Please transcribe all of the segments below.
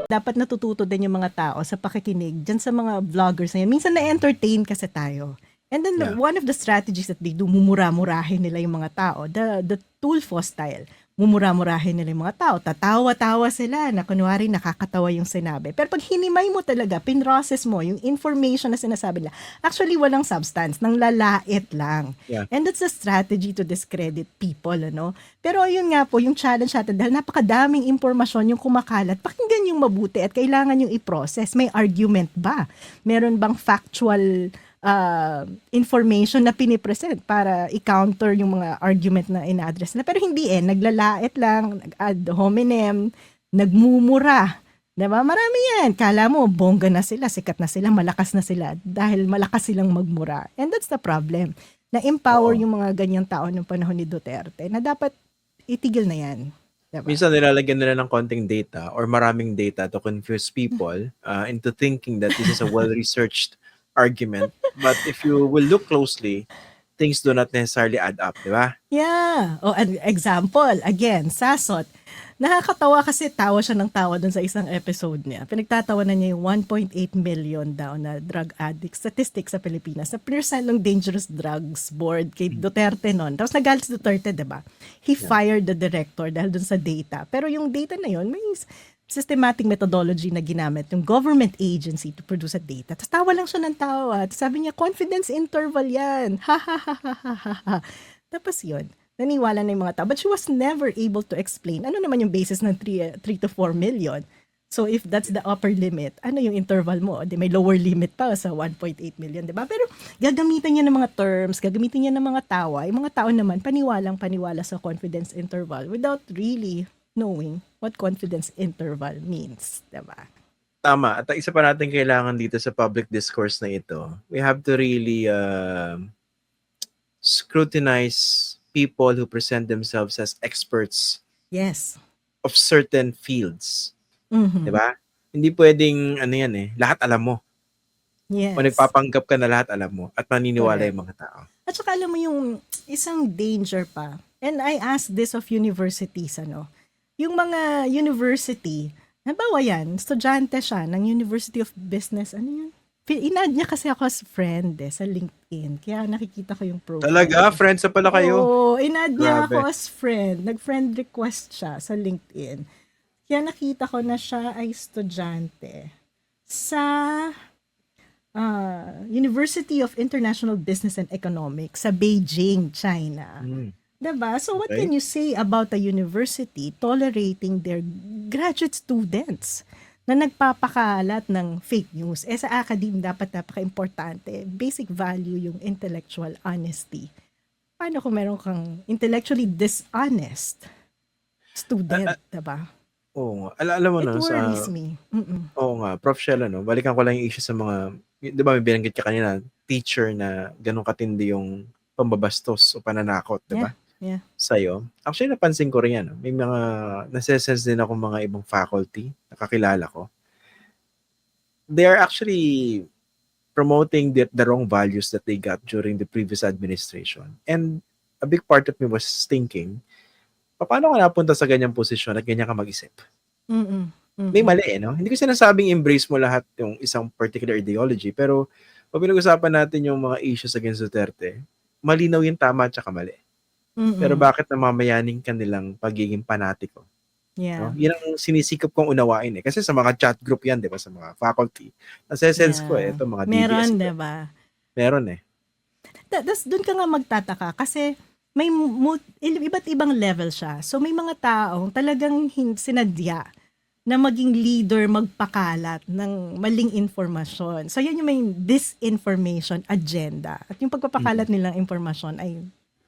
dapat natututo din yung mga tao sa pakikinig dyan sa mga vloggers na yan. Minsan na-entertain kasi tayo. And then Yeah. one of the strategies that they do, mumura-murahin nila yung mga tao. The Tulfo style. Mumura-murahin nila yung mga tao. Tatawa-tawa sila na kunwari nakakatawa yung sinabi. Pero pag hinimay mo talaga, pinrocess mo yung information na sinasabi nila, actually walang substance, nang lalait lang. Yeah. And that's a strategy to discredit people, ano? Pero yun nga po, yung challenge natin, dahil napakadaming impormasyon yung kumakalat, pakinggan yung mabuti at kailangan yung i-process. May argument ba? Meron bang factual information na pinipresent para i-counter yung mga argument na ina-address nila? Pero hindi naglalait lang, ad hominem, nagmumura. Diba? Marami yan. Kala mo, bongga na sila, sikat na sila, malakas na sila dahil malakas silang magmura. And that's the problem. Na-empower yung mga ganyang tao ng panahon ni Duterte na dapat itigil na yan. Diba? Minsan nilalagyan nila ng konting data or maraming data to confuse people into thinking that this is a well-researched argument. But if you will look closely, things do not necessarily add up, di ba? Yeah. O, an example, again, Sasot. Nakakatawa kasi tawa siya ng tawa dun sa isang episode niya. Pinagtatawanan niya yung 1.8 million daw na drug addict statistics sa Pilipinas. Sa percent ng dangerous drugs board kay Duterte nun. Tapos nagalit si Duterte, diba? He fired the director dahil dun sa data. Pero yung data na yun, may systematic methodology na ginamit yung government agency to produce a data. Tapos tawa lang siya ng tawa. Tapos sabi niya, confidence interval yan. Ha ha ha ha ha ha. Tapos yun, naniwala na yung mga tao. But she was never able to explain ano naman yung basis ng 3 to 4 million. So if that's the upper limit, ano yung interval mo? Di may lower limit pa sa 1.8 million, di ba? Pero gagamitan niya ng mga terms, gagamitin niya ng mga tawa. Yung mga tao naman, paniwala sa confidence interval without really knowing what confidence interval means, diba? Tama. At isa pa natin kailangan dito sa public discourse na ito, we have to really scrutinize people who present themselves as experts Yes. of certain fields. Mm-hmm. Diba? Hindi pwedeng, lahat alam mo. Yes. O nagpapanggap ka na lahat alam mo at maniniwala Correct. yung mga tao. At saka alam mo yung isang danger pa, and I asked this of universities, yung mga university, halimbawa yan, estudyante siya ng University of Business, in-add niya kasi ako as friend sa LinkedIn. Kaya nakikita ko yung profile. Talaga? Friends na pala kayo? Oo, in-add niya Grabe. ako as friend. Nag-friend request siya sa LinkedIn. Kaya nakita ko na siya ay estudyante sa University of International Business and Economics sa Beijing, China. Diba? So what can you say about a university tolerating their graduate students na nagpapakalat ng fake news? Sa academe dapat napaka-importante. Basic value yung intellectual honesty. Paano kung meron kang intellectually dishonest student, diba? Oo nga. Alam mo It no, worries me. Oo nga, Prof. Shella, no? Balikan ko lang yung issue sa mga, di ba may binanggit ka kanina, teacher na ganun katindi yung pambabastos o pananakot, di ba? Yeah. Sa'yo. Actually, napansin ko rin yan. No? May mga, nasa-sense din ako mga ibang faculty, nakakilala ko. They are actually promoting the wrong values that they got during the previous administration. And a big part of me was thinking, paano ka napunta sa ganyang posisyon at ganyan ka mag-isip? May mali, no? Hindi ko sinasabing embrace mo lahat yung isang particular ideology, pero pag pinag-usapan natin yung mga issues against Duterte, malinaw yung tama at saka mali. Pero bakit namamayaning kanilang pagiging panatiko? Yeah. No? Yan ang sinisikap kong unawain Kasi sa mga chat group yan, di ba? Sa mga faculty. Nasa-sense ko ito mga DDS. Meron, di ba? Meron Tapos doon ka nga magtataka kasi may iba't ibang level siya. So may mga taong talagang sinadya na maging leader, magpakalat ng maling informasyon. So yan yung may disinformation agenda. At yung pagpapakalat nilang informasyon ay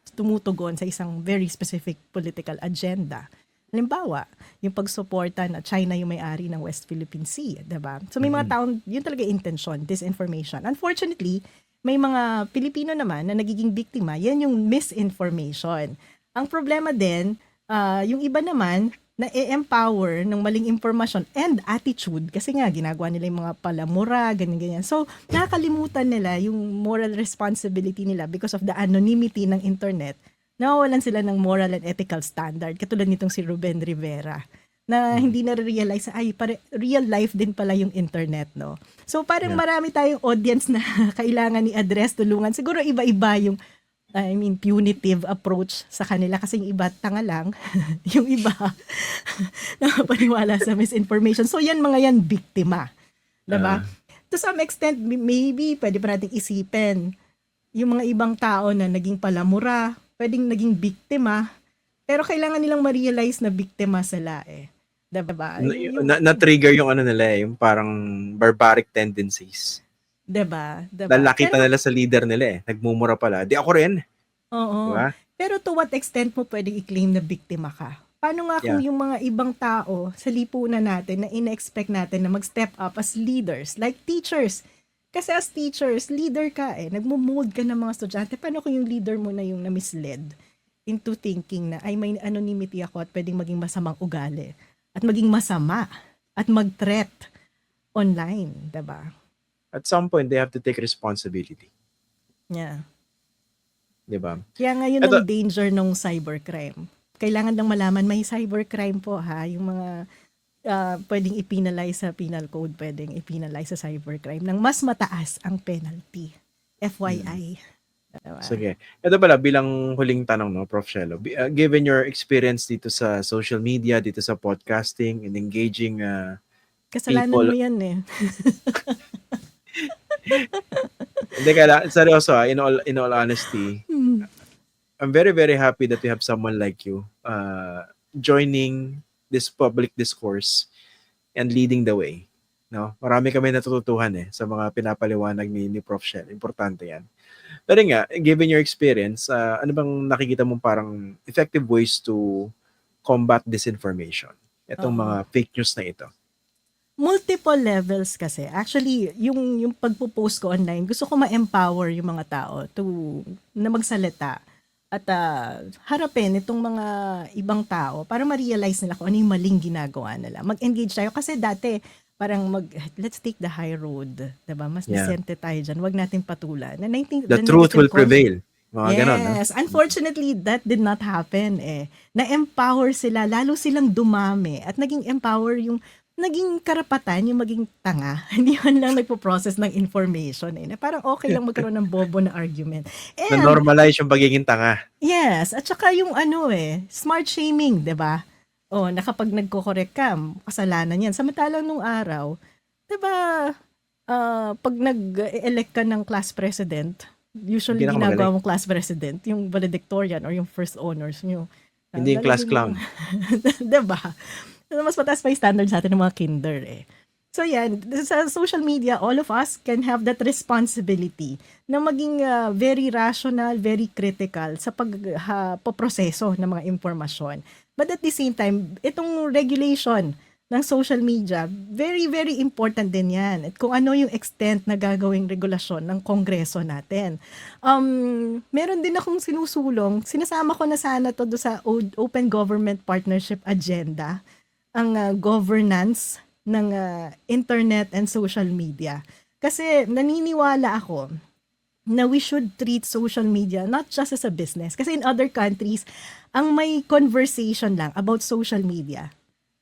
tumutugon sa isang very specific political agenda. Halimbawa, yung pagsuporta na China yung may-ari ng West Philippine Sea, diba? So may mga taong, yun talaga intention, disinformation. Unfortunately, may mga Pilipino naman na nagiging biktima, yan yung misinformation. Ang problema din, yung iba naman, na-empower ng maling impormasyon and attitude kasi nga ginagawa nila yung mga palamura, ganyan-ganyan. So, nakakalimutan nila yung moral responsibility nila because of the anonymity ng internet. Nawawalan sila ng moral and ethical standard katulad nitong si Ruben Rivera na hindi na-realize ay real life din pala yung internet, no? So parang Yeah. marami tayong audience na kailangan i-address, tulungan. Siguro iba-iba yung punitive approach sa kanila kasi yung iba tanga lang, yung iba nakapaniwala sa misinformation. So yan mga yan biktima, 'di ba? To some extent maybe pwede pa nating isipin yung mga ibang tao na naging palamura, pwedeng naging biktima, pero kailangan nilang ma-realize na biktima sila eh. 'Di ba? Na-trigger yung ano nila yung parang barbaric tendencies. 'Di ba? Nakita nila sa leader nila nagmumura pala. Di ako rin. Oo. Diba? Pero to what extent mo pwedeng i-claim na biktima ka? Paano nga kung yung mga ibang tao sa lipunan natin na ina-expect natin na mag-step up as leaders, like teachers? Kasi as teachers, leader ka nagmo-mold ka ng mga estudyante. Paano kung yung leader mo na yung na-misled into thinking na ay may anonymity ako at pwedeng maging masamang ugali at maging masama at mag-threat online, diba? At some point, they have to take responsibility. Yeah. Diba? Kaya ngayon ang danger ng cybercrime. Kailangan lang malaman may cybercrime po yung mga pwedeng i-penalize sa penal code, pwedeng i-penalize sa cybercrime ng mas mataas ang penalty. FYI. Diba? Sige. Ito pala, bilang huling tanong, no, Prof. Shelo, given your experience dito sa social media, dito sa podcasting, and engaging kasalanan people. mo yan Hindi kaya, seryoso in all honesty, I'm very, very happy that we have someone like you joining this public discourse and leading the way. No? Marami kami natututuhan sa mga pinapaliwanag ni Prof. Shel. Importante yan. Pero nga, given your experience, ano bang nakikita mong parang effective ways to combat disinformation? Itong mga fake news na ito. Multiple levels kasi. Actually, yung pagpo-post ko online, gusto ko ma-empower yung mga tao na magsalita at harapin itong mga ibang tao para ma-realize nila kung ano yung maling ginagawa nila. Mag-engage tayo kasi dati parang let's take the high road. Diba? Mas decente tayo dyan. Huwag natin patulan. The truth will prevail. Mga ganon, no? Yes. Unfortunately, that did not happen Na-empower sila, lalo silang dumami at naging empower yung naging karapatan yung maging tanga. Hindi man lang nagpo-process ng information na parang okay lang magkaroon ng bobo na argument. And, na-normalize yung pagiging tanga. Yes. At saka yung smart shaming, di ba? Na kapag nagko-correct ka, kasalanan yan. Samantalang nung araw, di ba, pag nag-elect ka ng class president, usually ginagawa mong class president, yung valedictorian or yung first honors nyo. Hindi yung class clown. Di ba? Mas mataas pa yung standards natin ng mga kinder So yan, sa social media, all of us can have that responsibility na maging very rational, very critical sa pagpoproseso ng mga impormasyon. But at the same time, itong regulation ng social media, very, very important din yan. At kung ano yung extent na gagawing regulasyon ng Kongreso natin. Meron din akong sinusulong, sinasama ko na sana to sa Open Government Partnership Agenda, ang governance ng internet and social media. Kasi naniniwala ako na we should treat social media not just as a business. Kasi in other countries, ang may conversation lang about social media,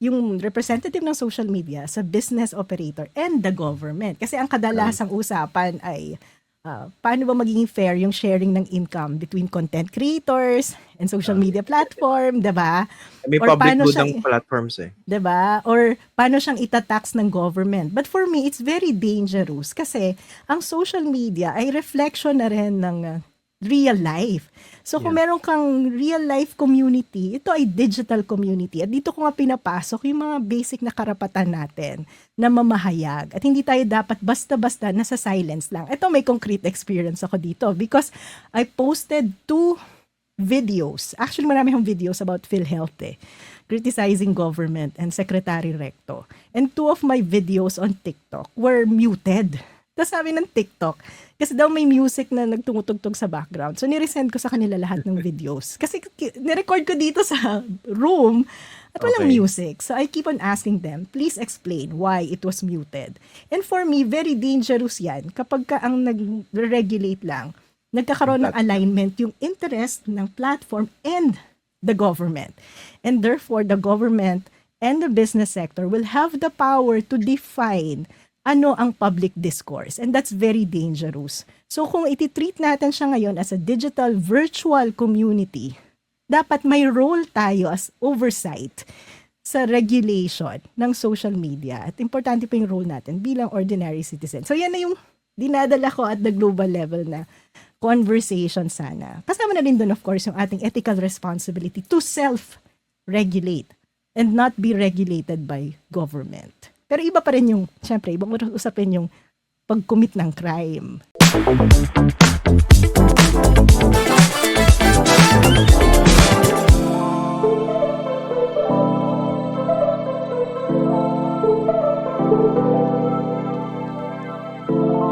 yung representative ng social media sa business operator and the government. Kasi ang kadalasang usapan ay paano ba magiging fair yung sharing ng income between content creators and social media platform, diba? May or public good ang platforms diba? Or paano siyang itatax ng government. But for me, it's very dangerous kasi ang social media ay reflection na rin ng real life. So kung meron kang real life community, ito ay digital community. At dito ko nga pinapasok yung mga basic na karapatan natin na mamahayag. At hindi tayo dapat basta-basta nasa silence lang. Ito may concrete experience ako dito because I posted 2 videos. Actually, marami akong videos about PhilHealth criticizing government and Secretary Recto. And 2 of my videos on TikTok were muted. Tapos sabi ng TikTok, kasi daw may music na nagtumutugtog sa background. So, niresend ko sa kanila lahat ng videos. Kasi nirecord ko dito sa room at walang music. So, I keep on asking them, please explain why it was muted. And for me, very dangerous yan kapag ka ang nag-regulate lang, nagkakaroon ng alignment yung interest ng platform and the government. And therefore, the government and the business sector will have the power to define ano ang public discourse. And that's very dangerous. So kung ititreat natin siya ngayon as a digital virtual community, dapat may role tayo as oversight sa regulation ng social media. At importante pa yung role natin bilang ordinary citizen. So yan na yung dinadala ko at the global level na conversation sana. Kasama na rin doon, of course, yung ating ethical responsibility to self-regulate and not be regulated by government. Pero iba pa rin yung, syempre, ibang usapin yung pag-commit ng crime.